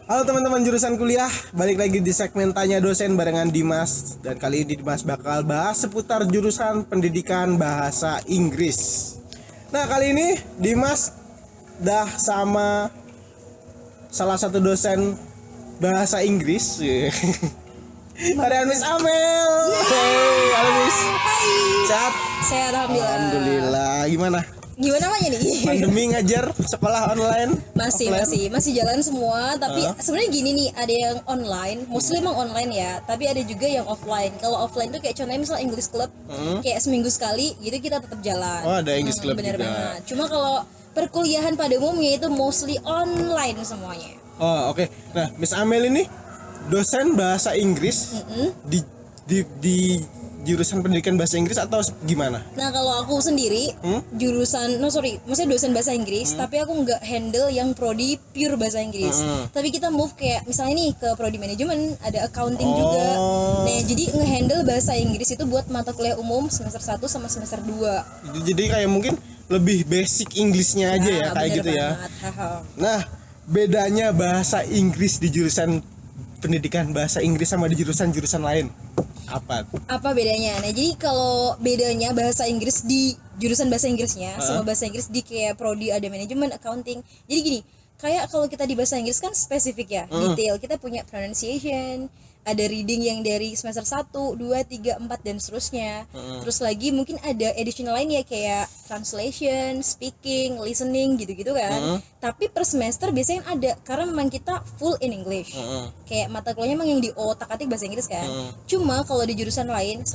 Halo teman-teman jurusan kuliah, balik lagi di segmen Tanya Dosen barengan Dimas. Dan kali ini Dimas bakal bahas seputar jurusan pendidikan bahasa Inggris. Nah kali ini Dimas dah sama salah satu dosen bahasa Inggris. Ada Miss Amel. Hey, halo Miss. Hai. Sehat? Sehat alhamdulillah. Alhamdulillah. Gimana? Namanya nih? Pandemi ngajar sekolah online? Masih jalan semua, tapi sebenarnya gini nih, ada yang online, mostly emang online ya, tapi ada juga yang offline. Kalau offline tuh kayak contohnya misal English Club, kayak seminggu sekali, gitu kita tetap jalan. Oh, ada English Club bener juga. banget. Cuma kalau perkuliahan pada umumnya itu mostly online semuanya. Oh, oke. Nah, Miss Amel ini dosen bahasa Inggris di jurusan pendidikan bahasa Inggris atau gimana? Nah kalau aku sendiri maksudnya dosen bahasa Inggris, tapi aku nggak handle yang prodi pure bahasa Inggris. Tapi kita move kayak misalnya nih ke prodi manajemen, ada accounting juga. Nah jadi ngehandle bahasa Inggris itu buat mata kuliah umum semester 1 sama semester 2. Jadi kayak mungkin lebih basic Englishnya aja ya kayak gitu ya. Nah, bedanya bahasa Inggris di jurusan pendidikan bahasa Inggris sama di jurusan-jurusan lain apa bedanya? Nah jadi kalau bedanya bahasa Inggris di jurusan bahasa Inggrisnya sama bahasa Inggris di kayak prodi ada manajemen, accounting. Jadi gini, kayak kalau kita di bahasa Inggris kan spesifik ya, detail. Kita punya pronunciation, ada reading yang dari semester 1, 2, 3, 4 dan seterusnya. Terus lagi mungkin ada additional lain ya kayak translation, speaking, listening gitu-gitu kan. Tapi per semester biasanya ada karena memang kita full in English. Kayak mata kuliahnya memang yang di otak-atik bahasa Inggris kan. Cuma kalau di jurusan lain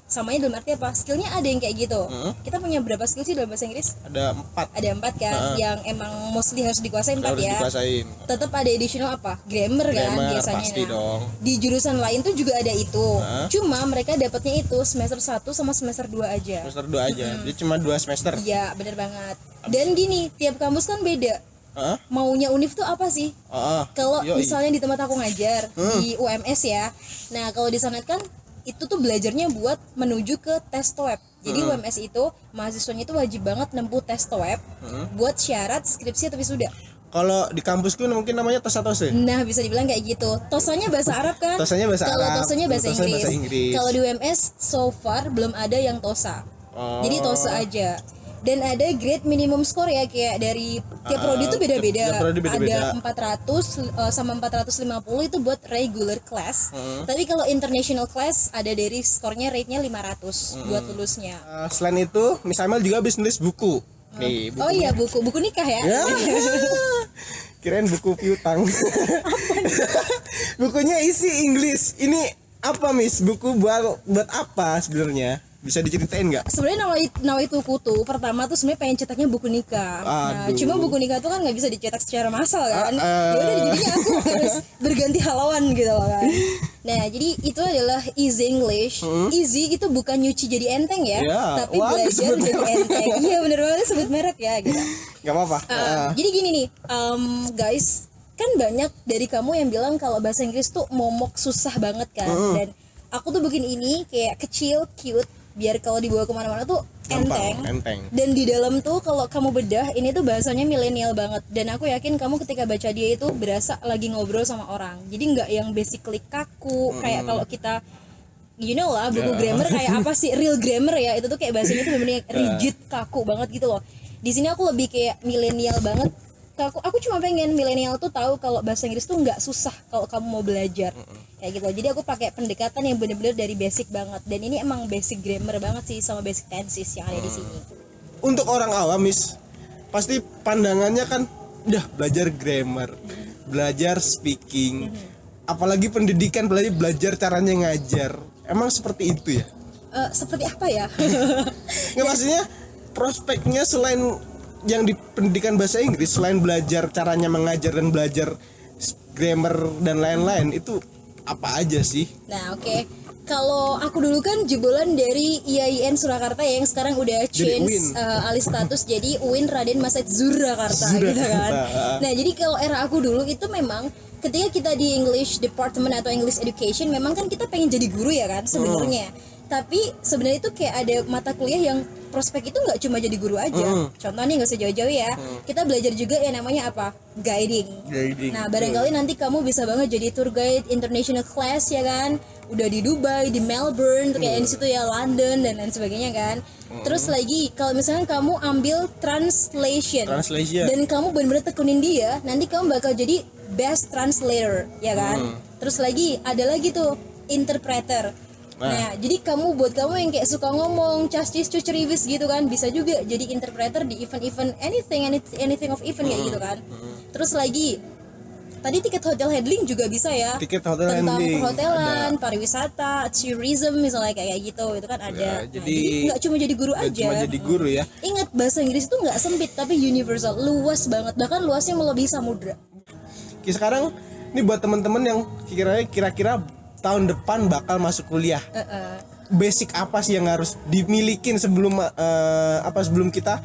samanya dalam arti apa? Skillnya ada yang kayak gitu. Kita punya berapa skill sih dalam bahasa Inggris? Ada 4. Ada 4 kan, yang emang mostly harus dikuasai 4 ya. Dikuasain. Tetap ada additional apa? Grammar kan biasanya. Pasti dong. Di jurusan lain tuh juga ada itu. Cuma mereka dapatnya itu semester 1 sama semester 2 aja. Semester 2 aja. Jadi cuma 2 semester. Iya, bener banget. Dan gini, tiap kampus kan beda. Maunya univ tuh apa sih? Kalau misalnya di tempat aku ngajar di UMS ya. Nah, kalau di sana kan itu tuh belajarnya buat menuju ke tes TOEP. Jadi UMS itu mahasiswanya itu wajib banget nempuh tes TOEP buat syarat skripsi atau wisuda. Kalau di kampusku mungkin namanya TOSA-TOSE. Nah, bisa dibilang kayak gitu. Tosanya bahasa Arab kan? Tosanya bahasa Kalau Arab. tosanya bahasa Inggris. Kalau di UMS so far belum ada yang tosa. Jadi tosa aja. Dan ada grade minimum score ya, kayak dari tiap prodi itu beda-beda. Ada 400 sama 450 itu buat regular class. Tapi kalau international class ada dari skornya rate-nya 500 buat lulusnya. Selain itu, Miss Amel juga habis nulis buku. Nih, buku. Oh iya, buku nikah ya. Kirain buku piutang. Bukunya isi English. Ini apa, Miss? Buku buat apa sebenarnya? Bisa diceritain nggak? Sebenarnya nawa itu kutu pertama tuh sebenarnya pengen cetaknya buku nikah. Nah, cuma buku nikah tuh kan nggak bisa dicetak secara massal kan. Ya udah jadinya aku harus berganti halauan gitu loh kan. Nah jadi itu adalah Easy English. Easy itu bukan nyuci jadi enteng ya, tapi belajar jadi enteng. Iya bener banget sebut merek ya gitu. Gak apa-apa. Jadi gini nih, guys, kan banyak dari kamu yang bilang kalau bahasa Inggris tuh momok susah banget kan. Dan aku tuh bikin ini kayak kecil, cute, biar kalau dibawa kemana-mana tuh enteng. Dan di dalam tuh kalau kamu bedah ini tuh bahasanya milenial banget. Dan aku yakin kamu ketika baca dia itu berasa lagi ngobrol sama orang. Jadi nggak yang basically kaku kayak kalau kita lah buku grammar kayak apa sih real grammar ya, itu tuh kayak bahasanya tuh bener-bener rigid, kaku banget gitu loh. Di sini aku lebih kayak milenial banget. Aku cuma pengen milenial tuh tahu kalau bahasa Inggris tuh nggak susah kalau kamu mau belajar kayak gitu. Jadi aku pakai pendekatan yang benar-benar dari basic banget, dan ini emang basic grammar banget sih sama basic tenses yang ada di sini. Untuk orang awam, Miss, pasti pandangannya kan udah belajar grammar, belajar speaking, apalagi pendidikan, belajar caranya ngajar. Emang seperti itu ya? Seperti apa ya? Nggak, maksudnya prospeknya selain yang di pendidikan bahasa Inggris, selain belajar caranya mengajar dan belajar grammar dan lain-lain, itu apa aja sih? Nah oke. Kalau aku dulu kan jebolan dari IAIN Surakarta ya, yang sekarang udah change alih status jadi UIN Raden Masjid Surakarta gitu kan. Nah jadi kalau era aku dulu itu memang ketika kita di English Department atau English Education memang kan kita pengen jadi guru ya kan sebenarnya. Tapi sebenarnya itu kayak ada mata kuliah yang prospek itu nggak cuma jadi guru aja. Contohnya nggak usah jauh-jauh ya. Kita belajar juga yang namanya apa? Guiding. Nah, barangkali nanti kamu bisa banget jadi tour guide international class ya kan. Udah di Dubai, di Melbourne, kayak di situ ya, London dan lain sebagainya kan. Terus lagi kalau misalnya kamu ambil translation. Dan kamu benar-benar tekunin dia, nanti kamu bakal jadi best translator ya kan. Terus lagi ada lagi tuh interpreter. Nah, jadi buat kamu yang kayak suka ngomong cascis cuceriwis gitu kan, bisa juga jadi interpreter di event-event anything of event kayak gitu kan. Terus lagi tadi tiket hotel handling juga bisa ya. Tentang handling, perhotelan, pariwisata, tourism misalnya kayak gitu, itu kan ada. Ya, jadi nggak cuma jadi guru aja. Cuma jadi guru ya. Ingat, bahasa Inggris itu nggak sempit tapi universal, luas banget, bahkan luasnya melebihi samudra. Oke, sekarang ini buat teman-teman yang kira-kira tahun depan bakal masuk kuliah. Basic apa sih yang harus dimilikin sebelum sebelum kita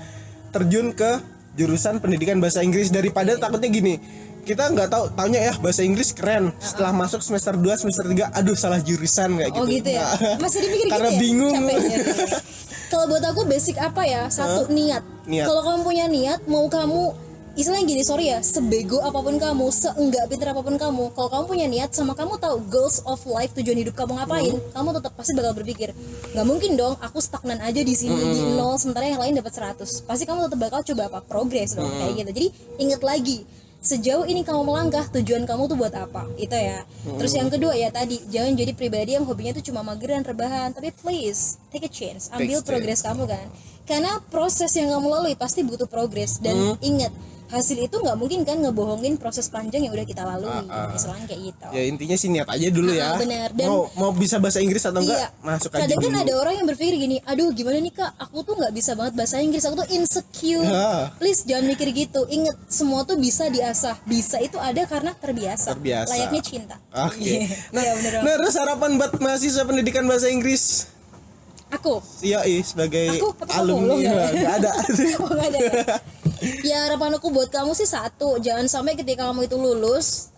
terjun ke jurusan pendidikan bahasa Inggris, daripada takutnya gini, kita nggak taunya ya bahasa Inggris keren, setelah masuk semester 2 semester 3 aduh salah jurusan kayak gitu. Oh gitu ya. Masih dipikir karena gitu ya? bingung. Kalau buat aku basic apa ya? Satu, niat. Kalau kamu punya niat, mau kamu istilahnya gini, sorry ya, sebego apapun kamu, seenggak pintar apapun kamu, kalau kamu punya niat sama kamu tahu goals of life, tujuan hidup kamu ngapain, kamu tetap pasti bakal berpikir, nggak mungkin dong aku stagnan aja di sini di 0 sementara yang lain dapat 100. Pasti kamu tetap bakal coba apa? Progress dong, kayak gitu. Jadi inget lagi, sejauh ini kamu melangkah, tujuan kamu tuh buat apa, itu ya. Terus yang kedua ya tadi, jangan jadi pribadi yang hobinya tuh cuma mageran, rebahan, tapi please take a chance, ambil progress kamu kan, karena proses yang kamu lalui pasti butuh progress. Dan ingat, hasil itu nggak mungkin kan ngebohongin proses panjang yang udah kita lalui, misalnya kayak gitu. Ya intinya sih niat aja dulu ya. Benar. Dan mau bisa bahasa Inggris atau enggak, iya, masuk aja kadang dulu. kan ada orang yang berpikir gini, aduh gimana nih kak, aku tuh nggak bisa banget bahasa Inggris, aku tuh insecure. Please jangan mikir gitu. Ingat, semua tuh bisa diasah. Bisa itu ada karena terbiasa. Layaknya cinta. Oke. Nah, Iya, bener. terus harapan buat mahasiswa pendidikan bahasa Inggris? Aku sebagai Aku alumni nggak ada. Oh, nggak ada ya? Ya harapan aku buat kamu sih satu, jangan sampai ketika kamu itu lulus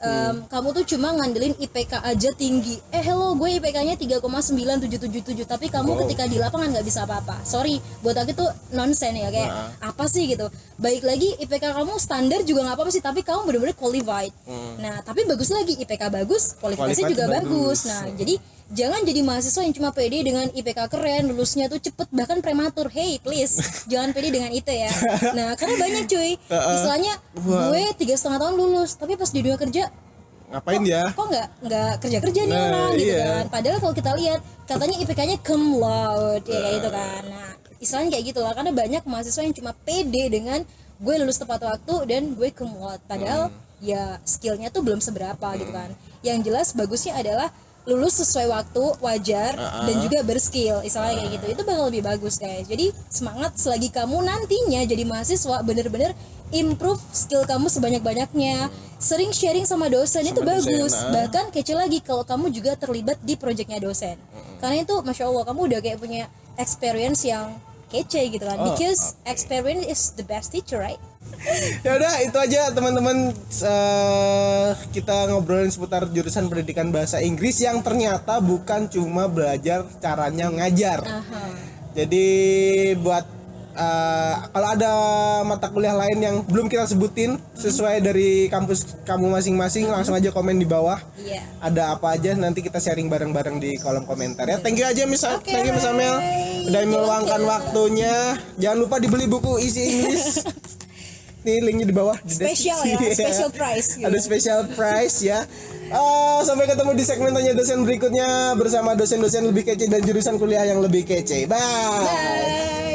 kamu tuh cuma ngandelin IPK aja tinggi. Hello, gue IPK-nya 3,9777, tapi kamu ketika di lapangan nggak bisa apa-apa. Sorry, buat aku tuh nonsense ya, kayak apa sih gitu. Baik lagi IPK kamu standar juga nggak apa-apa sih, tapi kamu benar-benar qualified. Nah, tapi bagus lagi IPK bagus, kualifikasi juga bagus. Nah, jadi jangan jadi mahasiswa yang cuma pede dengan IPK keren, lulusnya tuh cepet bahkan prematur. Hey please, jangan pede dengan itu ya. Nah, karena banyak cuy, misalnya gue 3,5 tahun lulus, tapi pas di dunia kerja ngapain ya? Kok nggak kerja nih orang gitu kan? Padahal kalau kita lihat katanya IPK-nya cum laude ya kayak gitu kan. Nah, istilahnya kayak gitu lah, karena banyak mahasiswa yang cuma pede dengan gue lulus tepat waktu dan gue cum laude, padahal ya skillnya tuh belum seberapa gitu kan. Yang jelas bagusnya adalah lulus sesuai waktu, wajar, dan juga berskill, istilahnya kayak gitu. Itu bakal lebih bagus guys. Jadi semangat selagi kamu nantinya jadi mahasiswa, bener-bener improve skill kamu sebanyak-banyaknya. Sering sharing sama dosen itu bagus. Bahkan kece lagi kalau kamu juga terlibat di proyeknya dosen. Karena itu Masya Allah, kamu udah kayak punya experience yang kece gitu kan. Because experience is the best teacher, right? Ya udah, itu aja teman-teman, kita ngobrolin seputar jurusan pendidikan bahasa Inggris yang ternyata bukan cuma belajar caranya ngajar. Jadi buat kalau ada mata kuliah lain yang belum kita sebutin sesuai dari kampus kamu masing-masing, langsung aja komen di bawah. Ada apa aja nanti kita sharing bareng-bareng di kolom komentar ya. Thank you aja thank you Miss Amel udah meluangkan waktunya. Jangan lupa dibeli buku isi Inggris. Nih linknya di bawah di Special ya, special price gitu. Ada special price ya. Sampai ketemu di segmen Tanya Dosen berikutnya bersama dosen-dosen lebih kece dan jurusan kuliah yang lebih kece. Bye.